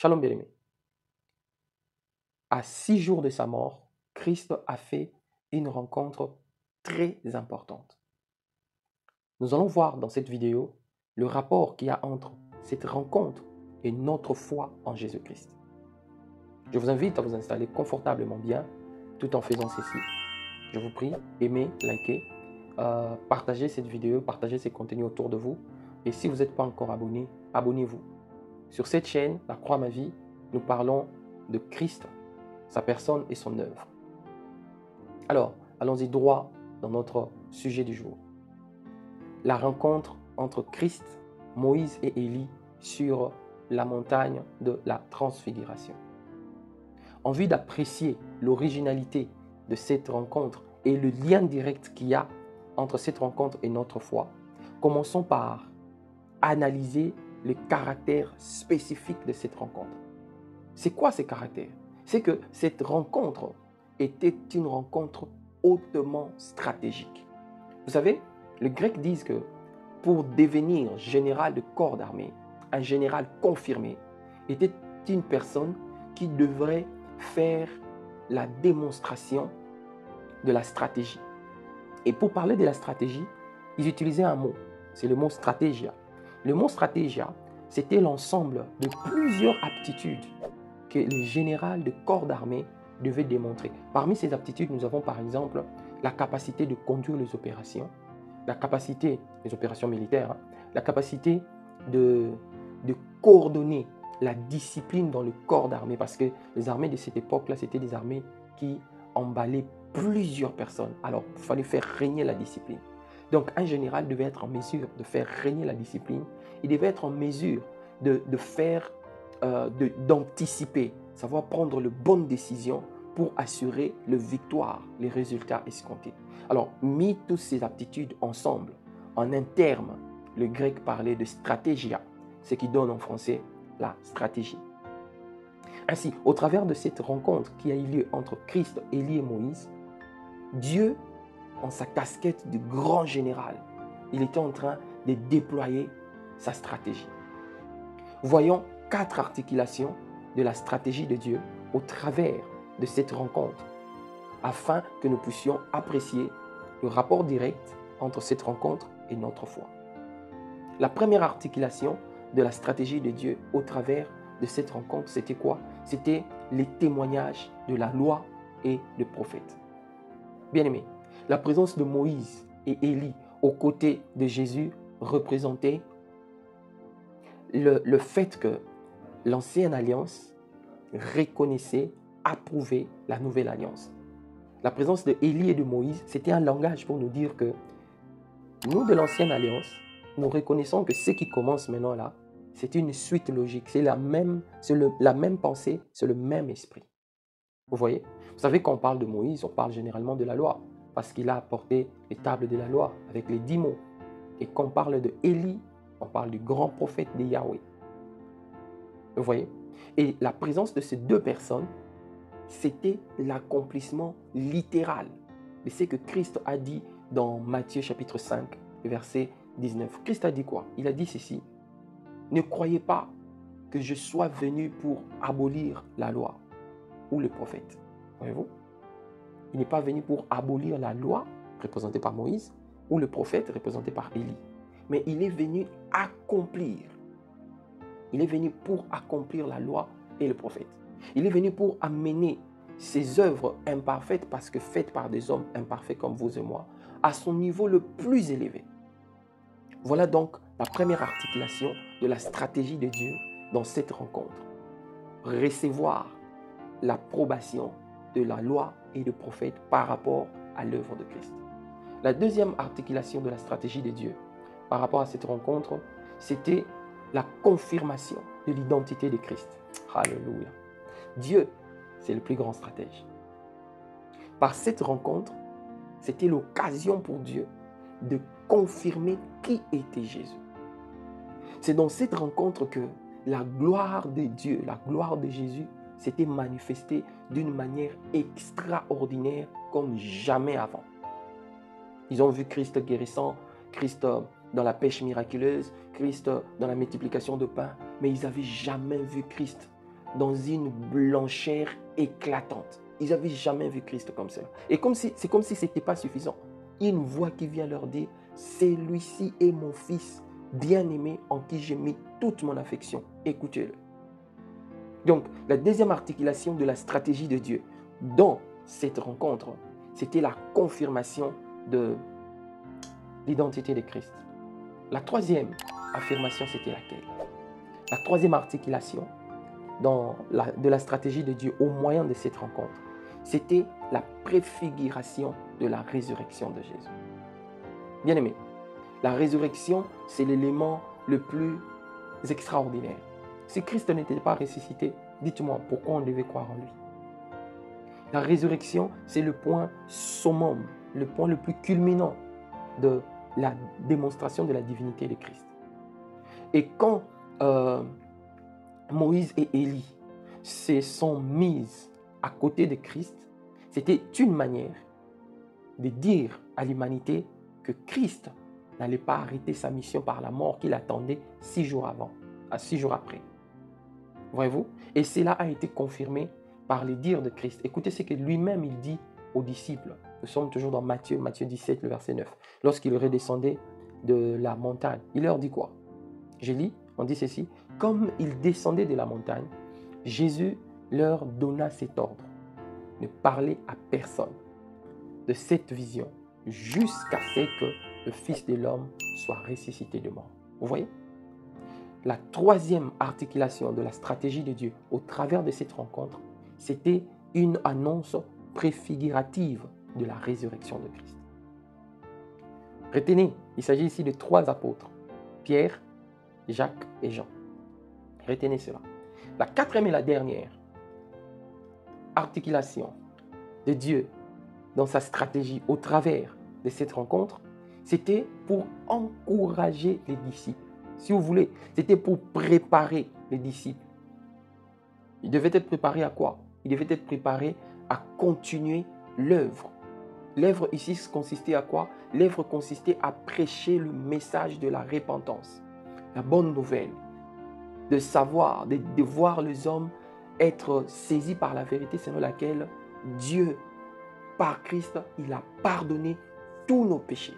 Shalom bien-aimé. À 6 jours de sa mort, Christ a fait une rencontre très importante. Nous allons voir dans cette vidéo le rapport qu'il y a entre cette rencontre et notre foi en Jésus-Christ. Je vous invite à vous installer confortablement bien tout en faisant ceci. Je vous prie, aimez, likez, partagez cette vidéo, partagez ces contenus autour de vous. Et si vous n'êtes pas encore abonné, abonnez-vous. Sur cette chaîne, La Croix Ma Vie, nous parlons de Christ, sa personne et son œuvre. Alors, allons-y droit dans notre sujet du jour. La rencontre entre Christ, Moïse et Élie sur la montagne de la transfiguration. En vue d'apprécier l'originalité de cette rencontre et le lien direct qu'il y a entre cette rencontre et notre foi, commençons par analyser les caractères spécifiques de cette rencontre. C'est quoi ces caractères? C'est que cette rencontre était une rencontre hautement stratégique. Vous savez, les Grecs disent que pour devenir général de corps d'armée, un général confirmé était une personne qui devrait faire la démonstration de la stratégie. Et pour parler de la stratégie, ils utilisaient un mot, c'est le mot stratégia. Le mot stratégia, c'était l'ensemble de plusieurs aptitudes que le général de corps d'armée devait démontrer. Parmi ces aptitudes, nous avons par exemple la capacité de conduire les opérations, la capacité, les opérations militaires, la capacité de coordonner la discipline dans le corps d'armée, parce que les armées de cette époque-là, c'était des armées qui emballaient plusieurs personnes. Alors, il fallait faire régner la discipline. Donc, un général devait être en mesure de faire régner la discipline. Il devait être en mesure d'anticiper, savoir prendre les bonnes décisions pour assurer le victoire, les résultats escomptés. Alors, mis toutes ces aptitudes ensemble, en un terme, le grec parlait de stratégia, ce qui donne en français la stratégie. Ainsi, au travers de cette rencontre qui a eu lieu entre Christ, Élie et Moïse, Dieu, en sa casquette de grand général, il était en train de déployer sa stratégie. Voyons 4 articulations de la stratégie de Dieu au travers de cette rencontre, afin que nous puissions apprécier le rapport direct entre cette rencontre et notre foi. La première articulation de la stratégie de Dieu au travers de cette rencontre, c'était quoi? C'était les témoignages de la loi et des prophètes. Bien-aimés, la présence de Moïse et Élie aux côtés de Jésus représentait le fait que l'ancienne alliance reconnaissait, approuvait la nouvelle alliance. La présence de Élie et de Moïse, c'était un langage pour nous dire que nous, de l'ancienne alliance, nous reconnaissons que ce qui commence maintenant là, c'est une suite logique. C'est la même pensée, c'est le même esprit. Vous voyez? Vous savez, quand on parle de Moïse, on parle généralement de la loi, parce qu'il a apporté les tables de la loi avec les 10 mots. Et quand on parle de Élie, on parle du grand prophète de Yahweh. Vous voyez? Et la présence de ces deux personnes, c'était l'accomplissement littéral de ce que Christ a dit dans Matthieu chapitre 5, verset 19. Christ a dit quoi? Il a dit ceci: ne croyez pas que je sois venu pour abolir la loi ou le prophète. Voyez-vous? Il n'est pas venu pour abolir la loi, représentée par Moïse, ou le prophète, représenté par Élie. Mais il est venu accomplir. Il est venu pour accomplir la loi et le prophète. Il est venu pour amener ses œuvres imparfaites, parce que faites par des hommes imparfaits comme vous et moi, à son niveau le plus élevé. Voilà donc la première articulation de la stratégie de Dieu dans cette rencontre. Recevoir l'approbation de la loi et du prophète par rapport à l'œuvre de Christ. La deuxième articulation de la stratégie de Dieu par rapport à cette rencontre, c'était la confirmation de l'identité de Christ. Alléluia. Dieu, c'est le plus grand stratège. Par cette rencontre, c'était l'occasion pour Dieu de confirmer qui était Jésus. C'est dans cette rencontre que la gloire de Dieu, la gloire de Jésus, s'était manifestée d'une manière extraordinaire comme jamais avant. Ils ont vu Christ guérissant, Christ dans la pêche miraculeuse, Christ dans la multiplication de pain, mais ils n'avaient jamais vu Christ dans une blancheur éclatante. Ils n'avaient jamais vu Christ comme ça. Et c'est comme si ce n'était pas suffisant. Il y a une voix qui vient leur dire, celui-ci est mon fils bien-aimé en qui j'ai mis toute mon affection. Écoutez-le. Donc, la deuxième articulation de la stratégie de Dieu dans cette rencontre, c'était la confirmation de l'identité de Christ. La troisième affirmation, c'était laquelle? La troisième articulation de la stratégie de Dieu au moyen de cette rencontre, c'était la préfiguration de la résurrection de Jésus. Bien aimé, la résurrection, c'est l'élément le plus extraordinaire. Si Christ n'était pas ressuscité, dites-moi pourquoi on devait croire en lui. La résurrection, c'est le point summum, le point le plus culminant de la démonstration de la divinité de Christ. Et quand Moïse et Élie se sont mis à côté de Christ, c'était une manière de dire à l'humanité que Christ n'allait pas arrêter sa mission par la mort qu'il attendait 6 jours après. Voyez-vous? Et cela a été confirmé par les dires de Christ. Écoutez ce que lui-même il dit aux disciples. Nous sommes toujours dans Matthieu 17, le verset 9. Lorsqu'il redescendait de la montagne, il leur dit quoi? Je lis, on dit ceci. Comme il descendait de la montagne, Jésus leur donna cet ordre. Ne parlez à personne de cette vision jusqu'à ce que le Fils de l'homme soit ressuscité de mort. Vous voyez? La troisième articulation de la stratégie de Dieu au travers de cette rencontre, c'était une annonce préfigurative de la résurrection de Christ. Retenez, il s'agit ici de 3 apôtres, Pierre, Jacques et Jean. Retenez cela. La quatrième et la dernière articulation de Dieu dans sa stratégie au travers de cette rencontre, c'était pour encourager les disciples. Si vous voulez, c'était pour préparer les disciples. Ils devaient être préparés à quoi? Ils devaient être préparés à continuer l'œuvre. L'œuvre ici consistait à quoi? L'œuvre consistait à prêcher le message de la repentance, la bonne nouvelle, de savoir, de voir les hommes être saisis par la vérité selon laquelle Dieu, par Christ, il a pardonné tous nos péchés.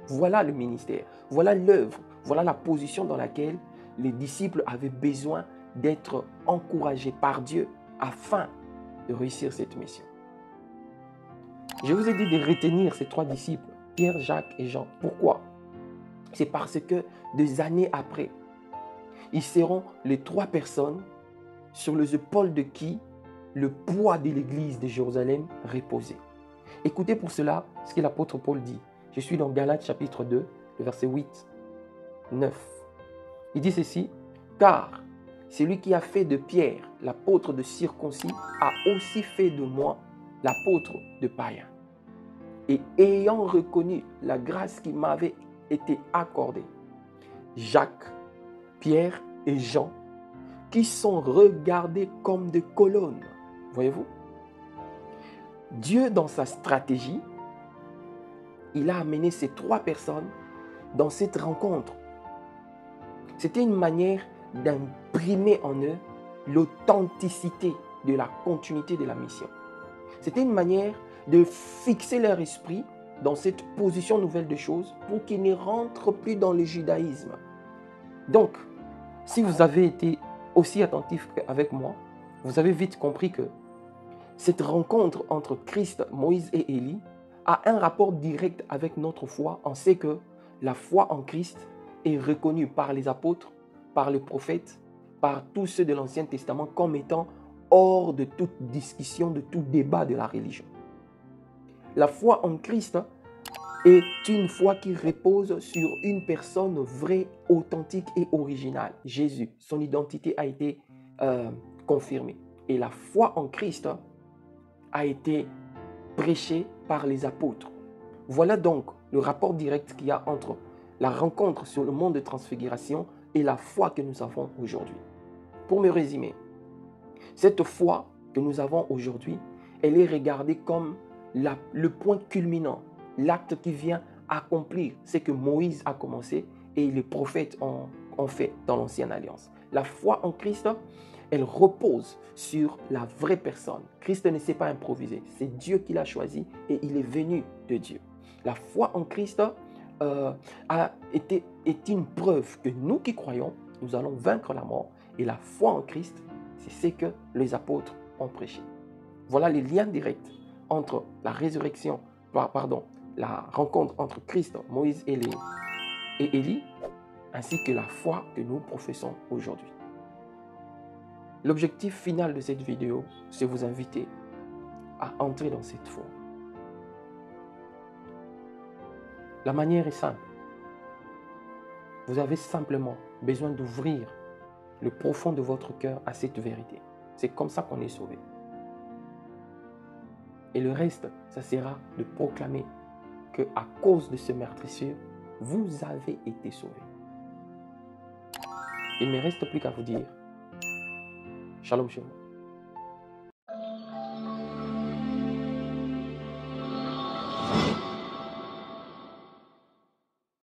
Voilà le ministère, voilà l'œuvre, voilà la position dans laquelle les disciples avaient besoin d'être encouragés par Dieu afin de réussir cette mission. Je vous ai dit de retenir ces 3 disciples, Pierre, Jacques et Jean. Pourquoi? C'est parce que des années après, ils seront les 3 personnes sur les épaules de qui le poids de l'église de Jérusalem reposait. Écoutez pour cela ce que l'apôtre Paul dit. Je suis dans Galates chapitre 2, le verset 8, 9. Il dit ceci, « Car celui qui a fait de Pierre l'apôtre de circoncis a aussi fait de moi l'apôtre de païens. Et ayant reconnu la grâce qui m'avait été accordée, Jacques, Pierre et Jean, qui sont regardés comme des colonnes. » Voyez-vous? Dieu, dans sa stratégie, il a amené ces 3 personnes dans cette rencontre. C'était une manière d'imprimer en eux l'authenticité de la continuité de la mission. C'était une manière de fixer leur esprit dans cette position nouvelle de choses pour qu'ils ne rentrent plus dans le judaïsme. Donc, si vous avez été aussi attentif avec moi, vous avez vite compris que cette rencontre entre Christ, Moïse et Élie a un rapport direct avec notre foi. On sait que la foi en Christ est reconnue par les apôtres, par les prophètes, par tous ceux de l'Ancien Testament comme étant hors de toute discussion, de tout débat de la religion. La foi en Christ est une foi qui repose sur une personne vraie, authentique et originale. Jésus, son identité a été confirmée. Et la foi en Christ a été prêchée par les apôtres. Voilà donc le rapport direct qu'il y a entre la rencontre sur le mont de transfiguration et la foi que nous avons aujourd'hui. Pour me résumer, cette foi que nous avons aujourd'hui, elle est regardée comme le point culminant, l'acte qui vient accomplir ce que Moïse a commencé et les prophètes ont fait dans l'Ancienne Alliance. La foi en Christ elle repose sur la vraie personne. Christ ne s'est pas improvisé. C'est Dieu qui l'a choisi et il est venu de Dieu. La foi en Christ est une preuve que nous qui croyons, nous allons vaincre la mort. Et la foi en Christ, c'est ce que les apôtres ont prêché. Voilà les liens directs entre la résurrection, la rencontre entre Christ, Moïse et Élie, ainsi que la foi que nous professons aujourd'hui. L'objectif final de cette vidéo, c'est vous inviter à entrer dans cette foi. La manière est simple. Vous avez simplement besoin d'ouvrir le profond de votre cœur à cette vérité. C'est comme ça qu'on est sauvé. Et le reste, ça sera de proclamer que à cause de ce meurtrissure, vous avez été sauvés. Il ne me reste plus qu'à vous dire Shalom, shalom.